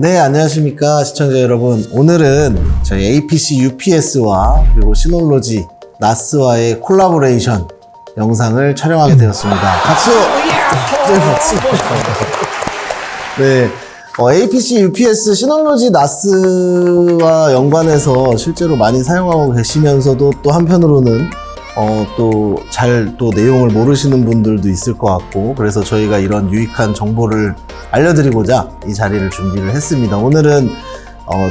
네, 안녕하십니까 시청자 여러분. 오늘은 저희 APC UPS와 그리고 시놀로지 나스와의 콜라보레이션 영상을 촬영하게 되었습니다. 박수! 네, 박수! 네, APC UPS 시놀로지 나스와 연관해서 실제로 많이 사용하고 계시면서도 또 한편으로는 또 내용을 모르시는 분들도 있을 것 같고, 그래서 저희가 이런 유익한 정보를 알려드리고자 이 자리를 준비를 했습니다. 오늘은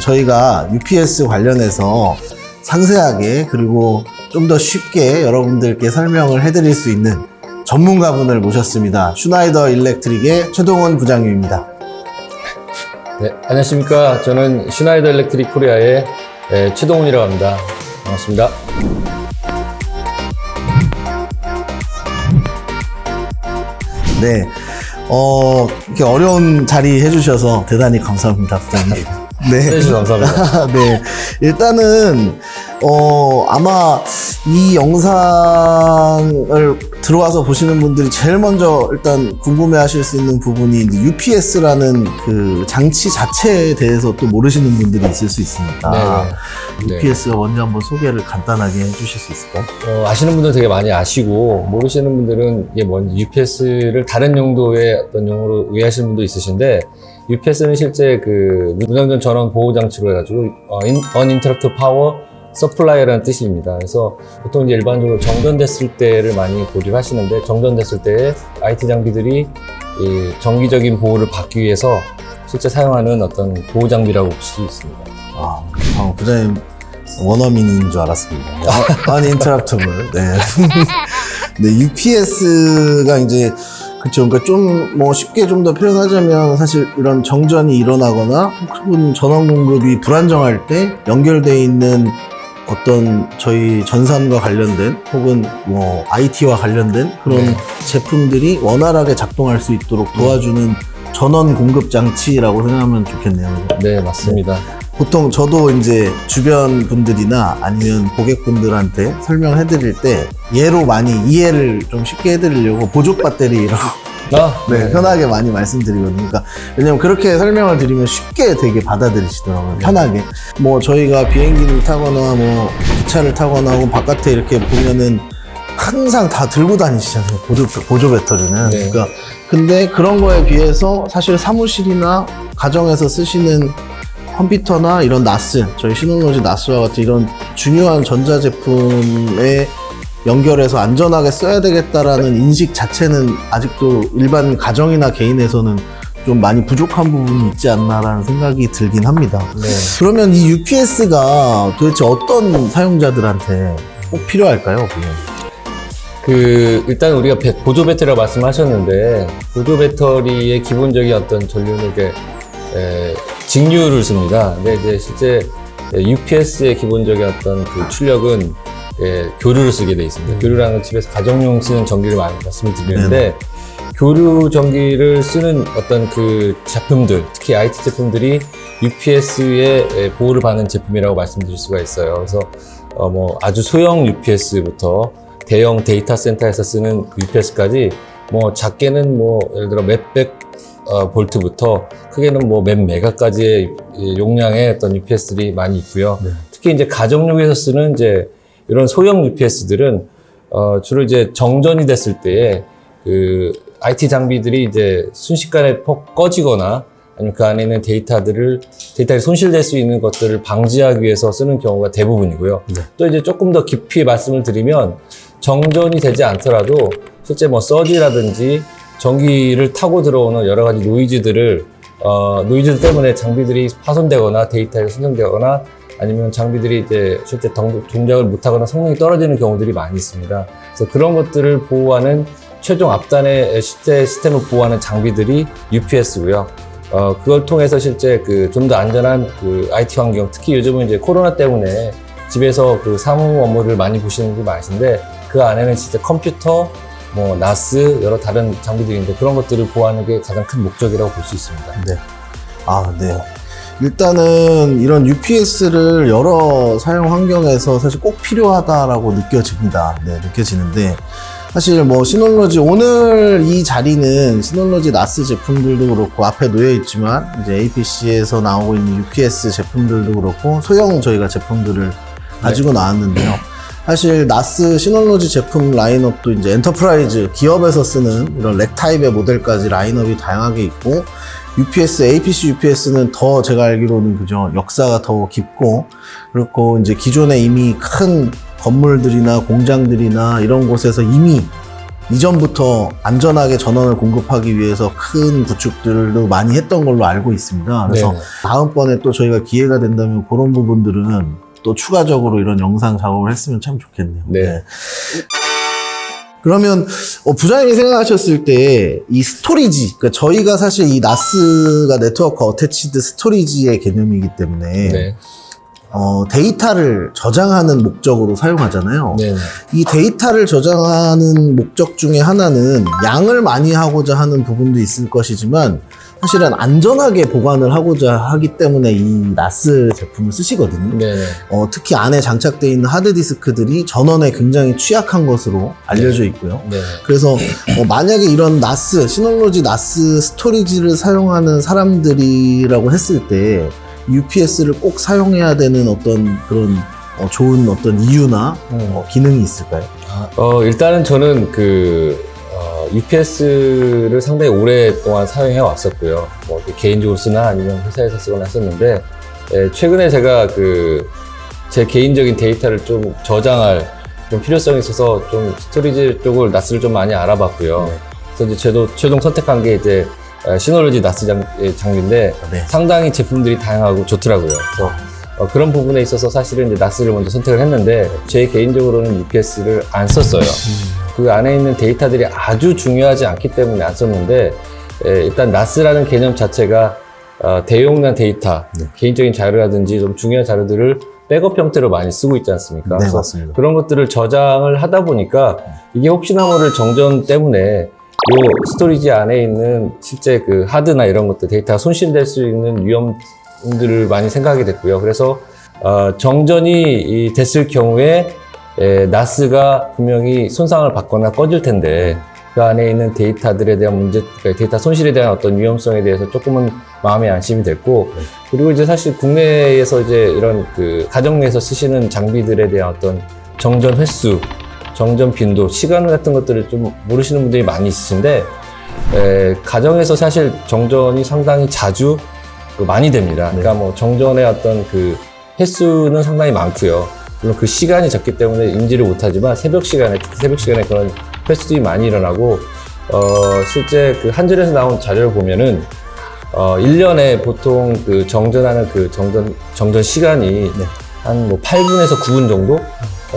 저희가 UPS 관련해서 상세하게 그리고 좀 더 쉽게 여러분들께 설명을 해드릴 수 있는 전문가분을 모셨습니다. 슈나이더 일렉트릭의 최동원 부장님입니다. 네, 안녕하십니까. 저는 슈나이더 일렉트릭 코리아의 최동훈이라고 합니다. 반갑습니다. 네, 이렇게 어려운 자리 해주셔서 대단히 감사합니다, 부장님. 네. 해주셔서 감사합니다. 네. 일단은, 아마 이 영상을 들어와서 보시는 분들이 제일 먼저 일단 궁금해 하실 수 있는 부분이 이제 UPS라는 그 장치 자체에 대해서 또 모르시는 분들이 있을 수 있으니까. 네. UPS가 먼저 한번 소개를 간단하게 해주실 수 있을까요? 아시는 분들은 되게 많이 아시고, 모르시는 분들은 이게 뭔지 UPS를 다른 용도의 어떤 용어로 이해하시는 분도 있으신데, UPS는 실제 그 무장전 전원 보호 장치로 해가지고 Uninterrupted Power Supply라는 뜻입니다. 그래서 보통 이제 일반적으로 정전됐을 때를 많이 고려를 하시는데, 정전됐을 때 IT 장비들이 이 정기적인 보호를 받기 위해서 실제 사용하는 어떤 보호 장비라고 볼 수 있습니다. 부장님 원어민인 줄 알았습니다. Uninterruptible. 네. 네, UPS가 이제 그쵸. 그러니까 좀 뭐 쉽게 좀 더 표현하자면 사실 이런 정전이 일어나거나 혹은 전원 공급이 불안정할 때 연결되어 있는 어떤 저희 전산과 관련된 혹은 뭐 IT와 관련된 그런 제품들이 원활하게 작동할 수 있도록 도와주는 전원 공급 장치라고 생각하면 좋겠네요. 네, 맞습니다. 보통 저도 이제 주변 분들이나 아니면 고객분들한테 설명해 드릴 때 예로 많이 이해를 좀 쉽게 해드리려고 보조 배터리라고 네, 편하게 많이 말씀드리거든요. 그러니까 왜냐면 그렇게 설명을 드리면 쉽게 되게 받아들이시더라고요. 편하게. 뭐 저희가 비행기를 타거나 뭐 기차를 타거나 혹은 바깥에 이렇게 보면은 항상 다 들고 다니시잖아요. 보조 배터리는. 네. 그러니까 근데 그런 거에 비해서 사실 사무실이나 가정에서 쓰시는 컴퓨터나 이런 나스, 저희 시놀로지 나스와 같은 이런 중요한 전자제품에 연결해서 안전하게 써야 되겠다라는 인식 자체는 아직도 일반 가정이나 개인에서는 좀 많이 부족한 부분이 있지 않나라는 생각이 들긴 합니다. 네. 그러면 이 UPS가 도대체 어떤 사용자들한테 꼭 필요할까요? 일단 우리가 보조 배터리라고 말씀하셨는데, 보조 배터리의 기본적인 어떤 전류는 직류를 씁니다. 근데 이제 실제 UPS의 기본적인 어떤 그 출력은 교류를 쓰게 돼 있습니다. 교류라는 건 집에서 가정용 쓰는 전기를 많이 말씀을 드리는데, 교류 전기를 쓰는 어떤 그 제품들, 특히 IT 제품들이 UPS의 보호를 받는 제품이라고 말씀드릴 수가 있어요. 그래서 뭐 아주 소형 UPS부터 대형 데이터 센터에서 쓰는 UPS까지 뭐 작게는 뭐 예를 들어 몇백 볼트부터 크게는 뭐 몇 메가까지의 용량의 어떤 UPS들이 많이 있고요. 네. 특히 이제 가정용에서 쓰는 이제 이런 소형 UPS들은 주로 이제 정전이 됐을 때에 그 IT 장비들이 이제 순식간에 폭 꺼지거나 아니면 그 안에 있는 데이터가 손실될 수 있는 것들을 방지하기 위해서 쓰는 경우가 대부분이고요. 네. 또 이제 조금 더 깊이 말씀을 드리면 정전이 되지 않더라도 실제 뭐 서지라든지 전기를 타고 들어오는 여러 가지 노이즈들 때문에 장비들이 파손되거나 데이터가 손상되거나 아니면 장비들이 이제 실제 동작을 못하거나 성능이 떨어지는 경우들이 많이 있습니다. 그래서 그런 것들을 보호하는 최종 앞단의 실제 시스템을 보호하는 장비들이 UPS고요. 그걸 통해서 실제 좀 더 안전한 IT 환경, 특히 요즘은 이제 코로나 때문에 집에서 사무 업무를 많이 보시는 분이 많으신데, 그 안에는 진짜 컴퓨터, 뭐 나스, 여러 다른 장비들인데 그런 것들을 보호하는 게 가장 큰 목적이라고 볼 수 있습니다. 네. 네. 일단은 이런 UPS를 여러 사용 환경에서 사실 꼭 필요하다라고 느껴집니다. 네, 느껴지는데 사실 뭐 시놀로지 오늘 이 자리는 시놀로지 나스 제품들도 그렇고 앞에 놓여 있지만 이제 APC에서 나오고 있는 UPS 제품들도 그렇고 소형 저희가 제품들을 가지고 나왔는데요. 사실 나스 시놀로지 제품 라인업도 이제 엔터프라이즈 기업에서 쓰는 이런 렉 타입의 모델까지 라인업이 다양하게 있고 UPS, APC UPS는 더 제가 알기로는 그죠 역사가 더 깊고 그렇고 이제 기존에 이미 큰 건물들이나 공장들이나 이런 곳에서 이미 이전부터 안전하게 전원을 공급하기 위해서 큰 구축들도 많이 했던 걸로 알고 있습니다. 그래서 네. 다음번에 또 저희가 기회가 된다면 그런 부분들은 또 추가적으로 이런 영상 작업을 했으면 참 좋겠네요. 네. 그러면 부장님이 생각하셨을 때 이 스토리지, 그러니까 저희가 사실 이 나스가 네트워크 어태치드 스토리지의 개념이기 때문에 네. 데이터를 저장하는 목적으로 사용하잖아요. 네. 이 데이터를 저장하는 목적 중에 하나는 양을 많이 하고자 하는 부분도 있을 것이지만 사실은 안전하게 보관을 하고자 하기 때문에 이 나스 제품을 쓰시거든요. 네. 특히 안에 장착되어 있는 하드디스크들이 전원에 굉장히 취약한 것으로 알려져 있고요. 네. 그래서 만약에 이런 나스, 시놀로지 나스 스토리지를 사용하는 사람들이라고 했을 때 UPS를 꼭 사용해야 되는 어떤 그런 좋은 어떤 이유나 기능이 있을까요? 일단은 저는 UPS를 상당히 오랫동안 사용해 왔었고요. 뭐 개인적으로 쓰나 아니면 회사에서 쓰거나 했었는데, 최근에 제가 제 개인적인 데이터를 좀 저장할 좀 필요성이 있어서 좀 스토리지 쪽을 나스를 좀 많이 알아봤고요. 네. 그래서 이제 저도 최종 선택한 게 이제 시놀로지 나스 장비인데 네. 상당히 제품들이 다양하고 좋더라고요. 그래서 그런 부분에 있어서 사실은 이제 나스를 먼저 선택을 했는데 제 개인적으로는 UPS를 안 썼어요. 그 안에 있는 데이터들이 아주 중요하지 않기 때문에 안 썼는데 일단 나스라는 개념 자체가 대용량 데이터, 개인적인 자료라든지 좀 중요한 자료들을 백업 형태로 많이 쓰고 있지 않습니까? 네, 그래서 맞습니다. 그런 것들을 저장을 하다 보니까 이게 혹시나 모를 정전 때문에 요 스토리지 안에 있는 실제 그 하드나 이런 것들 데이터가 손실될 수 있는 위험들을 많이 생각하게 됐고요. 그래서 정전이 됐을 경우에 나스가 분명히 손상을 받거나 꺼질 텐데 그 안에 있는 데이터들에 대한 문제, 데이터 손실에 대한 어떤 위험성에 대해서 조금은 마음의 안심이 됐고, 그리고 이제 사실 국내에서 이제 이런 가정에서 쓰시는 장비들에 대한 어떤 정전 횟수, 정전 빈도, 시간 같은 것들을 좀 모르시는 분들이 많이 있으신데, 가정에서 사실 정전이 상당히 자주 많이 됩니다. 그러니까 뭐 정전의 어떤 횟수는 상당히 많고요. 물론 그 시간이 적기 때문에 인지를 못하지만 새벽 시간에 그런 횟수들이 많이 일어나고, 실제 한전에서 나온 자료를 보면은, 1년에 보통 정전하는 정전 시간이 한 뭐 8분에서 9분 정도?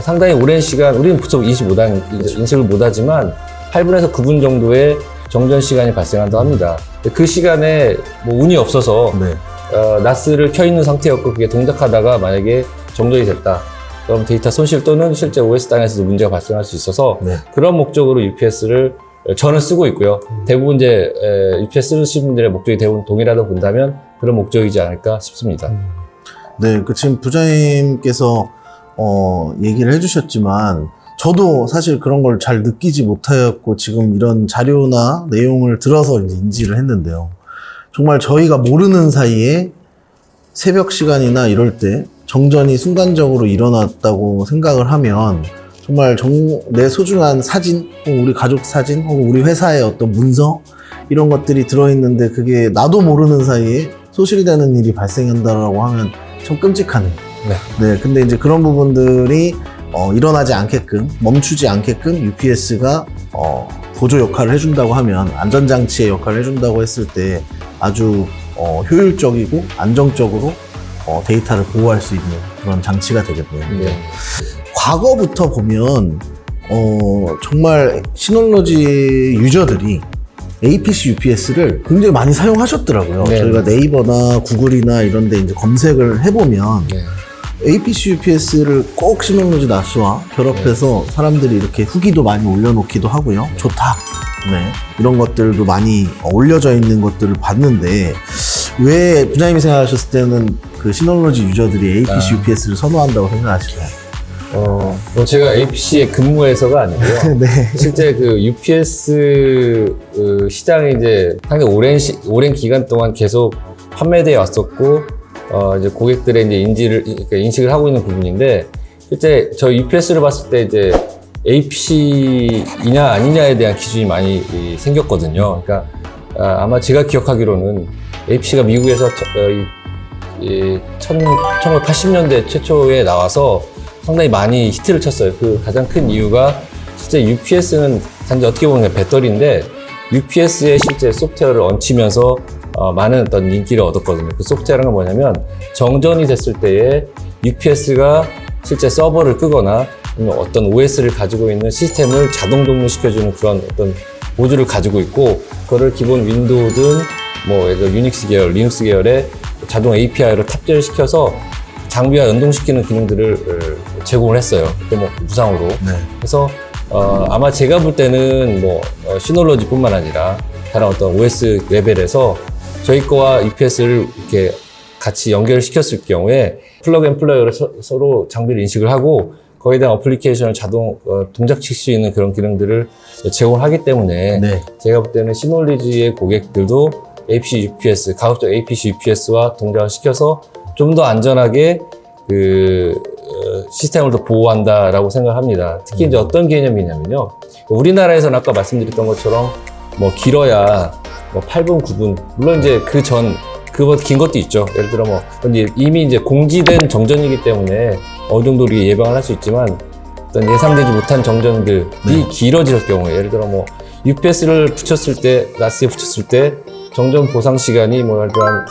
상당히 오랜 시간, 우리는 보통 인식을 못하지만 8분에서 9분 정도의 정전 시간이 발생한다고 합니다. 그 시간에 뭐 운이 없어서 나스를 켜 있는 상태였고 그게 동작하다가 만약에 정전이 됐다. 그럼 데이터 손실 또는 실제 OS 단에서도 문제가 발생할 수 있어서 그런 목적으로 UPS를 저는 쓰고 있고요. 대부분 이제 UPS 쓰시는 분들의 목적이 대부분 동일하다고 본다면 그런 목적이지 않을까 싶습니다. 네, 지금 부장님께서 얘기를 해주셨지만 저도 사실 그런 걸 잘 느끼지 못하였고 지금 이런 자료나 내용을 들어서 이제 인지를 했는데요. 정말 저희가 모르는 사이에 새벽 시간이나 이럴 때 정전이 순간적으로 일어났다고 생각을 하면 정말 내 소중한 사진, 혹은 우리 가족 사진, 혹은 우리 회사의 어떤 문서 이런 것들이 들어있는데 그게 나도 모르는 사이에 소실이 되는 일이 발생한다라고 하면 참 끔찍하네요. 네, 근데 이제 그런 부분들이 일어나지 않게끔, 멈추지 않게끔 UPS가 보조 역할을 해준다고 하면, 안전장치의 역할을 해준다고 했을 때 아주 효율적이고 안정적으로 데이터를 보호할 수 있는 그런 장치가 되겠네요. 과거부터 보면 정말 시놀로지 유저들이 APC UPS를 굉장히 많이 사용하셨더라고요. 저희가 네이버나 구글이나 이런 데 이제 검색을 해보면 APC UPS를 꼭 시놀로지 나스와 결합해서 사람들이 이렇게 후기도 많이 올려놓기도 하고요. 좋다. 이런 것들도 많이 올려져 있는 것들을 봤는데 왜 부장님이 생각하셨을 때는 시놀로지 유저들이 APC UPS를 선호한다고 생각하시나요? 뭐 제가 APC에 근무해서가 아니고요. 네. 실제 그 UPS 시장이 이제 상당히 오랜 기간 동안 계속 판매되어 왔었고, 이제 고객들의 이제 인식을 하고 있는 부분인데, 실제 저 UPS를 봤을 때 이제 APC이냐 아니냐에 대한 기준이 많이 생겼거든요. 그러니까 아마 제가 기억하기로는 APC가 미국에서 1980년대 최초에 나와서 상당히 많이 히트를 쳤어요. 그 가장 큰 이유가 실제 UPS는 단지 어떻게 보면 배터리인데 UPS에 실제 소프트웨어를 얹히면서 많은 어떤 인기를 얻었거든요. 그 소프트웨어는 뭐냐면 정전이 됐을 때에 UPS가 실제 서버를 끄거나 어떤 OS를 가지고 있는 시스템을 자동 종료시켜주는 그런 어떤 모듈을 가지고 있고, 그거를 기본 윈도우든 뭐 예를 들어 유닉스 계열, 리눅스 계열의 자동 API로 탑재를 시켜서 장비와 연동시키는 기능들을 제공을 했어요. 그때 뭐 무상으로. 네. 그래서 아마 제가 볼 때는 뭐 시놀로지뿐만 아니라 다른 어떤 OS 레벨에서 저희 거와 UPS를 이렇게 같이 연결을 시켰을 경우에 플러그 앤 플레이어로 서로 장비를 인식을 하고 거기에 대한 어플리케이션을 자동 동작시킬 수 있는 그런 기능들을 제공하기 때문에 네. 제가 볼 때는 시놀리지의 고객들도 APC UPS, 가급적 APC UPS와 동작을 시켜서 좀 더 안전하게 그 시스템을 더 보호한다라고 생각합니다. 특히 이제 어떤 개념이냐면요. 우리나라에서는 아까 말씀드렸던 것처럼 뭐 길어야 뭐 8분, 9분, 물론 이제 그보다 긴 것도 있죠. 예를 들어 뭐 이미 이제 공지된 정전이기 때문에 어느 정도 우리 예방을 할 수 있지만 어떤 예상되지 못한 정전들이 길어질 경우에 예를 들어 뭐 UPS를 붙였을 때, 나스에 붙였을 때 정전 보상 시간이 뭐 예를 들어 한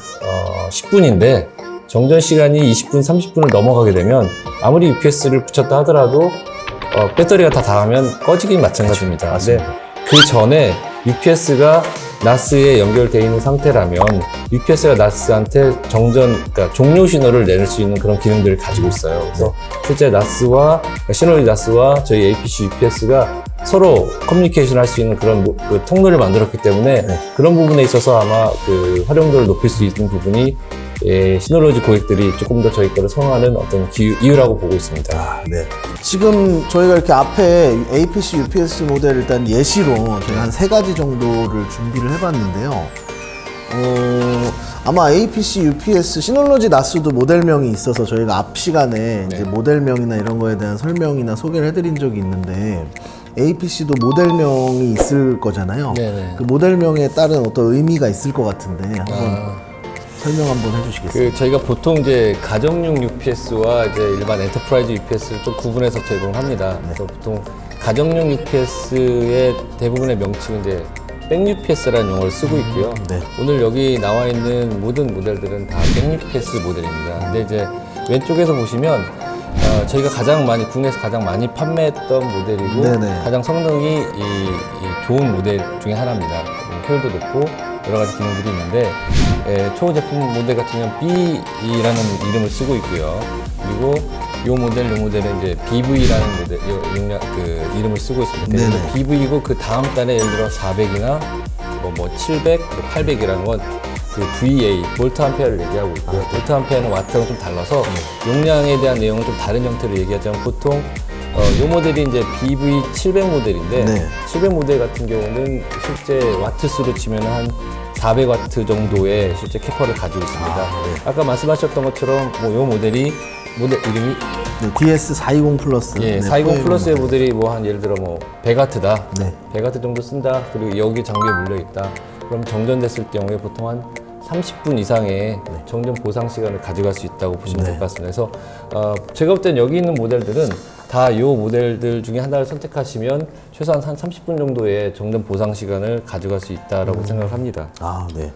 10분인데 정전 시간이 20분, 30분을 넘어가게 되면 아무리 UPS를 붙였다 하더라도 배터리가 다 닳으면 꺼지긴 마찬가지입니다. 근데 그 전에 UPS가 나스에 연결되어 있는 상태라면 UPS가 나스한테 그러니까 종료 신호를 내릴 수 있는 그런 기능들을 가지고 있어요. 그래서 실제 시놀리지 나스와 저희 APC UPS가 서로 커뮤니케이션 할 수 있는 그런 그 통로를 만들었기 때문에 그런 부분에 있어서 아마 그 활용도를 높일 수 있는 부분이 시놀로지 고객들이 조금 더 저희 거를 선호하는 어떤 이유라고 보고 있습니다. 아, 네. 지금 저희가 이렇게 앞에 APC, UPS 모델 일단 예시로 저희가 한 3가지 정도를 준비를 해봤는데요. 아마 APC, UPS, 시놀로지 나스도 모델명이 있어서 저희가 앞 시간에 이제 모델명이나 이런 거에 대한 설명이나 소개를 해드린 적이 있는데 APC도 모델명이 있을 거잖아요. 네네. 그 모델명에 따른 어떤 의미가 있을 것 같은데 한번 설명 한번 해주시겠어요? 저희가 보통 이제 가정용 UPS와 이제 일반 엔터프라이즈 UPS를 좀 구분해서 제공합니다. 그래서 보통 가정용 UPS의 대부분의 명칭은 이제 백 UPS라는 용어를 쓰고 있고요. 네. 오늘 여기 나와 있는 모든 모델들은 다 백 UPS 모델입니다. 근데 이제 왼쪽에서 보시면 저희가 국내에서 가장 많이 판매했던 모델이고 네네. 가장 성능이 좋은 모델 중에 하나입니다. 효율도 높고 여러 가지 기능들이 있는데 초 제품 모델 같은 경우는 B라는 이름을 쓰고 있고요. 그리고 요 모델은 이제 BV라는 모델 이름을 쓰고 있습니다. 네네. BV이고 그 다음 단에 예를 들어 400이나 뭐 700, 800이라는 건 그 VA, 볼트 암페어를 얘기하고 있고요. 볼트 암페어는 와트랑 좀 달라서 용량에 대한 내용은 좀 다른 형태로 얘기하자면 보통 이 모델이 이제 BV700 모델인데 네. 700 모델 같은 경우는 실제 와트 수로 치면 한 400와트 정도의 실제 캐퍼를 가지고 있습니다. 아까 말씀하셨던 것처럼 이 모델 이름이 DS420 플러스. 420 플러스의 모델이 뭐 한 예를 들어 뭐 100와트다. 네. 100와트 정도 쓴다. 그리고 여기 장비에 물려 있다. 그럼 정전됐을 경우에 보통 한 30분 이상의 정전 보상 시간을 가져갈 수 있다고 보시면 될 것 같습니다. 그래서 제가 볼 땐 여기 있는 모델들은 다 이 모델들 중에 하나를 선택하시면 최소한 한 30분 정도의 정전 보상 시간을 가져갈 수 있다라고 생각을 합니다. 아, 네.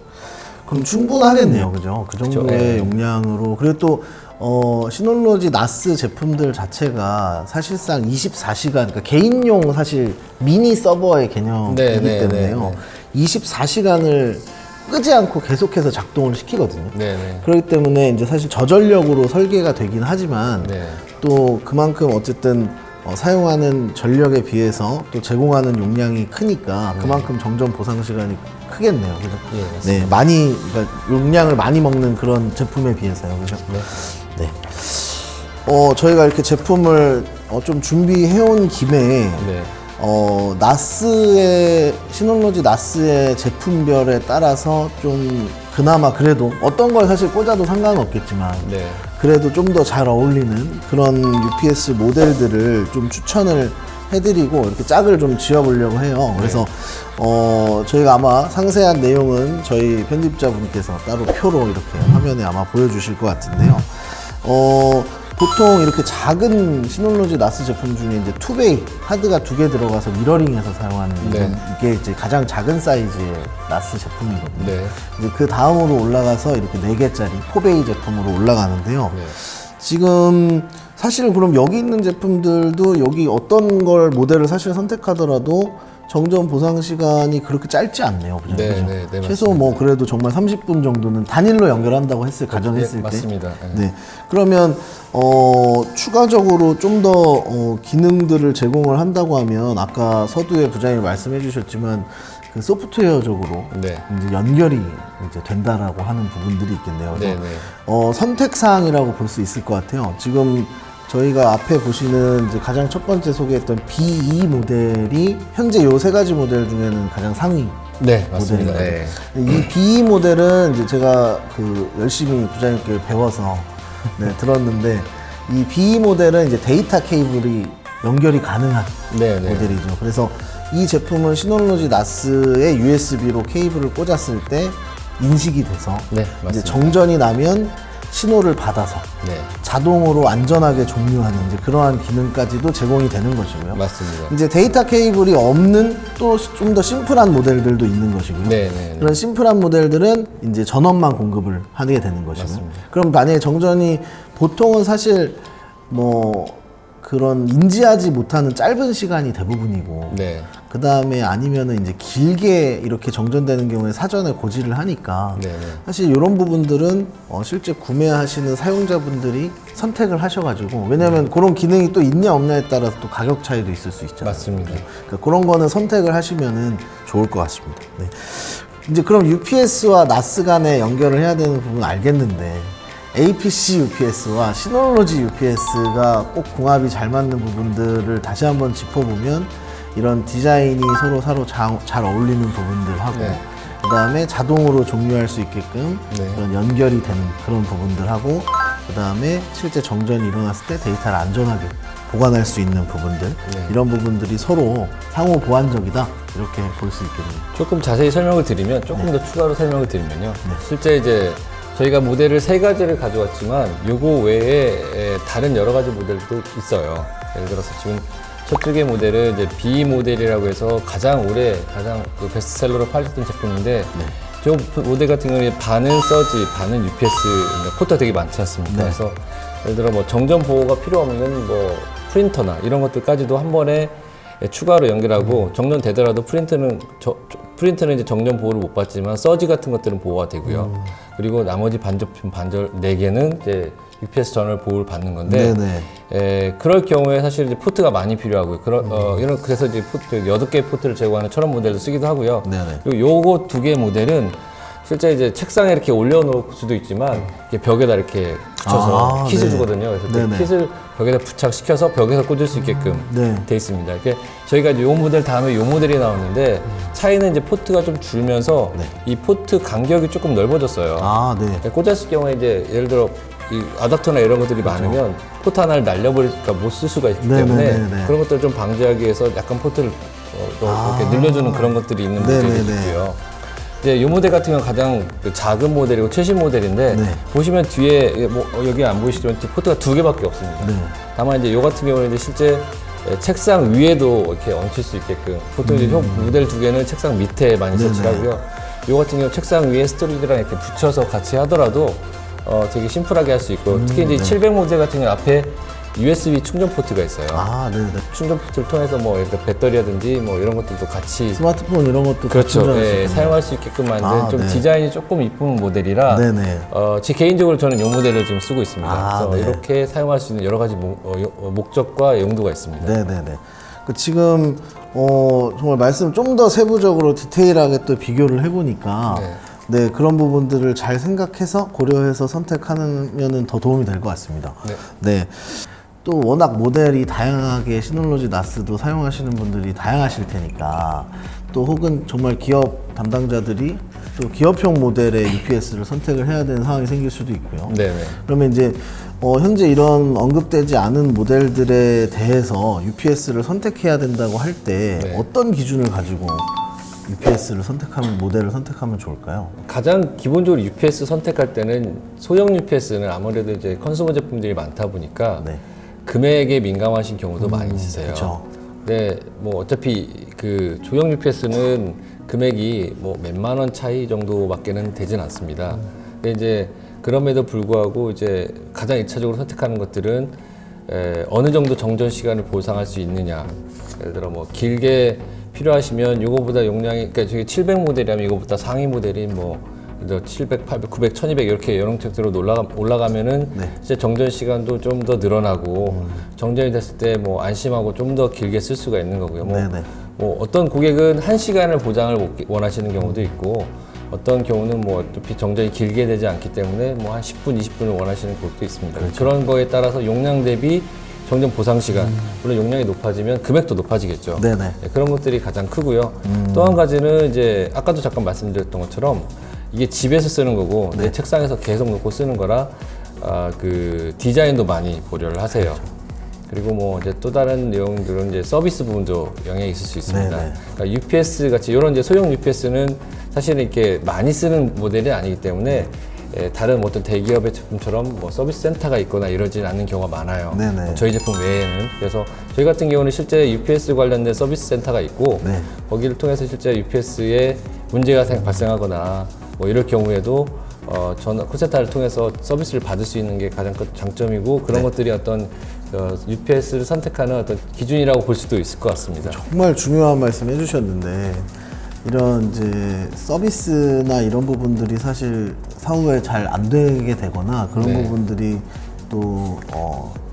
그럼 충분하겠네요, 그죠? 그 정도의 네. 용량으로. 그리고 또 시놀로지 나스 제품들 자체가 사실상 24시간, 그러니까 개인용 사실 미니 서버의 개념이기 때문에요. 24시간을 끄지 않고 계속해서 작동을 시키거든요. 네네. 그렇기 때문에 이제 사실 저전력으로 설계가 되긴 하지만 네. 또 그만큼 어쨌든 사용하는 전력에 비해서 또 제공하는 용량이 크니까 그만큼 정전 보상 시간이 크겠네요. 그죠? 예, 맞습니다. 그러니까 용량을 많이 먹는 그런 제품에 비해서요. 그죠? 네. 저희가 이렇게 제품을 좀 준비해온 김에 네. 시놀로지 나스의 제품별에 따라서 좀 그나마 그래도 어떤 걸 사실 꽂아도 상관은 없겠지만 네. 그래도 좀 더 잘 어울리는 그런 UPS 모델들을 좀 추천을 해드리고 이렇게 짝을 좀 지어보려고 해요. 그래서 저희가 아마 상세한 내용은 저희 편집자분께서 따로 표로 이렇게 화면에 아마 보여주실 것 같은데요. 보통 이렇게 작은 시놀로지 나스 제품 중에 이제 투베이 하드가 2개 들어가서 미러링해서 사용하는 네. 이게 이제 가장 작은 사이즈의 나스 제품이거든요. 네. 이제 그 다음으로 올라가서 이렇게 4개짜리 포베이 제품으로 올라가는데요. 네. 지금 사실은 그럼 여기 있는 제품들도 여기 어떤 걸 모델을 사실 선택하더라도 정전 보상 시간이 그렇게 짧지 않네요. 그죠? 네, 그죠? 네, 네, 최소 뭐 그래도 정말 30분 정도는 단일로 연결한다고 가정했을 때. 맞습니다. 네. 그러면 추가적으로 좀 더 기능들을 제공을 한다고 하면 아까 서두에 부장님이 말씀해 주셨지만 그 소프트웨어적으로 네. 이제 연결이 이제 된다라고 하는 부분들이 있겠네요. 그래서 네, 네. 선택 사항이라고 볼 수 있을 것 같아요. 지금 저희가 앞에 보시는 이제 가장 첫 번째 소개했던 B2 모델이 현재 요 3가지 모델 중에는 가장 상위 네, 맞습니다. 모델인 네. 거죠. 이 B2 모델은 이제 제가 그 열심히 부장님께 배워서 네, 들었는데 이 B2 모델은 이제 데이터 케이블이 연결이 가능한 네, 네. 모델이죠. 그래서 이 제품은 시놀로지 나스의 USB로 케이블을 꽂았을 때 인식이 돼서 네, 이제 맞습니다. 정전이 나면 신호를 받아서 네, 자동으로 안전하게 종료하는 이제 그러한 기능까지도 제공이 되는 것이고요. 맞습니다. 이제 데이터 케이블이 없는 또 좀 더 심플한 모델들도 있는 것이고요. 네, 네, 네. 그런 심플한 모델들은 이제 전원만 공급을 하게 되는 것이고요. 맞습니다. 그럼 만약에 정전이 보통은 사실 뭐 그런 인지하지 못하는 짧은 시간이 대부분이고 네. 그 다음에 아니면은 이제 길게 이렇게 정전되는 경우에 사전에 고지를 하니까 네, 네. 사실 이런 부분들은 실제 구매하시는 사용자분들이 선택을 하셔가지고 왜냐하면 그런 기능이 또 있냐 없냐에 따라서 또 가격 차이도 있을 수 있잖아요. 맞습니다. 그러니까 그런 거는 선택을 하시면은 좋을 것 같습니다. 네. 이제 그럼 UPS와 나스 간에 연결을 해야 되는 부분은 알겠는데 APC UPS와 시놀로지 UPS가 꼭 궁합이 잘 맞는 부분들을 다시 한번 짚어보면 이런 디자인이 서로 잘 어울리는 부분들하고 네. 그 다음에 자동으로 종료할 수 있게끔 네. 그런 연결이 되는 그런 부분들하고 그 다음에 실제 정전이 일어났을 때 데이터를 안전하게 보관할 수 있는 부분들 네. 이런 부분들이 서로 상호 보완적이다 이렇게 볼 수 있겠네요. 조금 자세히 설명을 드리면 조금 더 추가로 설명을 드리면요. 실제 이제 저희가 모델을 3가지를 가져왔지만 요거 외에 다른 여러 가지 모델도 있어요. 예를 들어서 지금 저쪽의 모델은 이제 B 모델이라고 해서 가장 그 베스트셀러로 팔렸던 제품인데 저 모델 같은 경우에 반은 서지, 반은 UPS 포트가 되게 많지 않습니까? 그래서 예를 들어 뭐 정전 보호가 필요 없는 뭐 프린터나 이런 것들까지도 한 번에 추가로 연결하고 정전되더라도 프린터는 이제 정전 보호를 못 받지만 서지 같은 것들은 보호가 되고요. 그리고 나머지 반절 4개는 이제 UPS 전원 보호를 받는 건데 그럴 경우에 사실 이제 포트가 많이 필요하고요. 그래서 이제 8개 포트를 제공하는 저런 모델도 쓰기도 하고요. 그리고 요거 2개 모델은 실제 이제 책상에 이렇게 올려놓을 수도 있지만 이렇게 벽에다 이렇게 붙여서 킷을 주거든요. 그래서 그 킷을 벽에다 부착시켜서 벽에서 꽂을 수 있게끔 돼 있습니다. 이렇게 저희가 이제 요 모델 다음에 요 모델이 나왔는데 차이는 이제 포트가 좀 줄면서 이 포트 간격이 조금 넓어졌어요. 그러니까 꽂았을 경우에 이제 예를 들어 이 아답터나 이런 것들이 많으면 포트 하나를 날려버리니까 못 쓸 수가 있기 때문에 그런 것들을 좀 방지하기 위해서 약간 포트를 이렇게 늘려주는 그런 것들이 있는 모델이 있고요. 이제 이 모델 같은 경우는 가장 작은 모델이고 최신 모델인데 보시면 뒤에 여기 안 보이시지만 포트가 2개밖에 없습니다. 다만 이제 이 같은 경우는 이제 실제 책상 위에도 이렇게 얹힐 수 있게끔 보통 이제 모델 2개는 책상 밑에 많이 설치하고요. 이 같은 경우 책상 위에 스토리지랑 이렇게 붙여서 같이 하더라도 되게 심플하게 할 수 있고 특히 이제 700 모델 같은 경우 앞에 USB 충전 포트가 있어요. 충전 포트를 통해서 뭐 배터리라든지 뭐 이런 것들도 같이 스마트폰 이런 것도 그렇죠. 사용할 수 있게끔 만든 좀 디자인이 조금 이쁜 모델이라 제 개인적으로 저는 이 모델을 지금 쓰고 있습니다. 그래서 이렇게 사용할 수 있는 여러 가지 목적과 용도가 있습니다. 그 지금 정말 말씀 좀 더 세부적으로 디테일하게 또 비교를 해보니까 네, 그런 부분들을 잘 생각해서 고려해서 선택하면은 더 도움이 될 것 같습니다. 네. 또 워낙 모델이 다양하게 시놀로지 나스도 사용하시는 분들이 다양하실 테니까 또 혹은 정말 기업 담당자들이 또 기업용 모델의 UPS를 선택을 해야 되는 상황이 생길 수도 있고요. 네네. 그러면 이제 현재 이런 언급되지 않은 모델들에 대해서 UPS를 선택해야 된다고 할 때 네. 어떤 기준을 가지고 UPS를 선택하면 모델을 선택하면 좋을까요? 가장 기본적으로 UPS 선택할 때는 소형 UPS는 아무래도 이제 컨슈머 제품들이 많다 보니까 네. 금액에 민감하신 경우도 많이 있으세요. 그쵸. 네, 뭐 어차피 그 조형 UPS는 금액이 뭐 몇만 원 차이 정도밖에는 되진 않습니다. 근데 이제 그럼에도 불구하고 이제 가장 1차적으로 선택하는 것들은 어느 정도 정전 시간을 보상할 수 있느냐. 예를 들어 뭐 길게 필요하시면 이거보다 용량이 그러니까 저기 700 모델이라면 이거보다 상위 모델인 뭐 700, 800, 900, 1200 이렇게 여러 tek트로 올라가면은 네. 이제 정전 시간도 좀 더 늘어나고 정전이 됐을 때 뭐 안심하고 좀 더 길게 쓸 수가 있는 거고요. 네네. 뭐 어떤 고객은 1시간을 보장을 원하시는 경우도 있고 어떤 경우는 뭐 어차피 정전이 길게 되지 않기 때문에 뭐 한 10분, 20분을 원하시는 고객도 있습니다. 그렇죠. 그런 거에 따라서 용량 대비 정전 보상 시간, 물론 용량이 높아지면 금액도 높아지겠죠. 네네. 네, 그런 것들이 가장 크고요. 또 한 가지는 이제 아까도 잠깐 말씀드렸던 것처럼 이게 집에서 쓰는 거고 내 책상에서 계속 놓고 쓰는 거라 그 디자인도 많이 고려를 하세요. 그리고 뭐 이제 또 다른 내용들은 이제 서비스 부분도 영향이 있을 수 있습니다. 네네. 그러니까 UPS 같이 이런 이제 소형 UPS는 사실은 이렇게 많이 쓰는 모델이 아니기 때문에 다른 어떤 대기업의 제품처럼 뭐 서비스 센터가 있거나 이러진 않는 경우가 많아요. 네네. 저희 제품 외에는. 그래서 저희 같은 경우는 실제 UPS 관련된 서비스 센터가 있고 네. 거기를 통해서 실제 UPS에 문제가 발생하거나 뭐 이럴 경우에도 전화 콜센터를 통해서 서비스를 받을 수 있는 게 가장 큰 장점이고 그런 것들이 어떤 UPS를 선택하는 어떤 기준이라고 볼 수도 있을 것 같습니다. 정말 중요한 말씀 해주셨는데 이런 이제 서비스나 이런 부분들이 사실 사후에 잘 안 되게 되거나 그런 네. 부분들이 또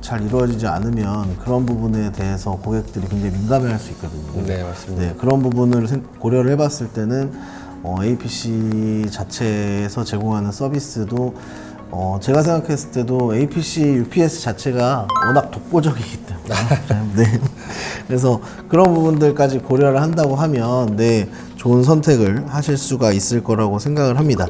잘 이루어지지 않으면 그런 부분에 대해서 고객들이 굉장히 민감해할 수 있거든요. 네, 맞습니다. 네, 그런 부분을 고려를 해봤을 때는 APC 자체에서 제공하는 서비스도 제가 생각했을 때도 APC UPS 자체가 워낙 독보적이기 때문에 네. 그래서 그런 부분들까지 고려를 한다고 하면 네, 좋은 선택을 하실 수가 있을 거라고 생각을 합니다.